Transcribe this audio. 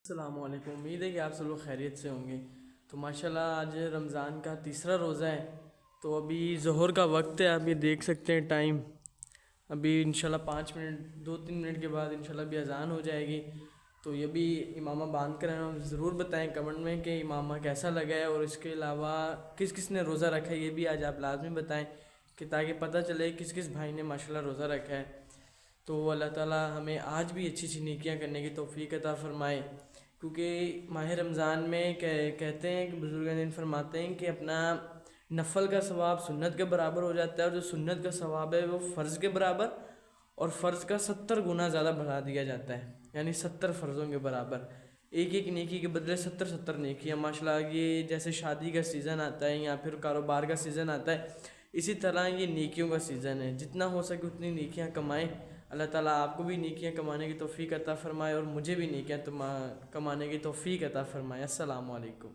السلام علیکم، امید ہے کہ آپ سب لوگ خیریت سے ہوں گے۔ تو ماشاءاللہ آج رمضان کا تیسرا روزہ ہے، تو ابھی ظہر کا وقت ہے، آپ یہ دیکھ سکتے ہیں ٹائم۔ ابھی انشاءاللہ 5 منٹ 2-3 منٹ کے بعد انشاءاللہ بھی اذان ہو جائے گی۔ تو یہ بھی امامہ باندھ کر ہیں، ضرور بتائیں کمنٹ میں کہ امامہ کیسا لگا ہے، اور اس کے علاوہ کس کس نے روزہ رکھا ہے یہ بھی آج آپ لازمی بتائیں، کہ تاکہ پتہ چلے کس کس بھائی نے ماشاءاللہ روزہ رکھا ہے۔ تو اللہ تعالیٰ ہمیں آج بھی اچھی اچھی نیکیاں کرنے کی توفیق عطا فرمائے، کیونکہ ماہ رمضان میں کہتے ہیں کہ بزرگان دین فرماتے ہیں کہ اپنا نفل کا ثواب سنت کے برابر ہو جاتا ہے، اور جو سنت کا ثواب ہے وہ فرض کے برابر، اور فرض کا 70 گنا زیادہ بڑھا دیا جاتا ہے، یعنی 70 فرضوں کے برابر۔ ایک ایک نیکی کے بدلے 70 نیکیاں ماشاءاللہ۔ یہ جیسے شادی کا سیزن آتا ہے یا پھر کاروبار کا سیزن آتا ہے، اسی طرح یہ نیکیوں کا سیزن ہے، جتنا ہو سکے اتنی نیکیاں کمائیں۔ اللہ تعالیٰ آپ کو بھی نیکیاں کمانے کی توفیق عطا فرمائے، اور مجھے بھی نیکیاں کمانے کی توفیق عطا فرمائے۔ السلام علیکم۔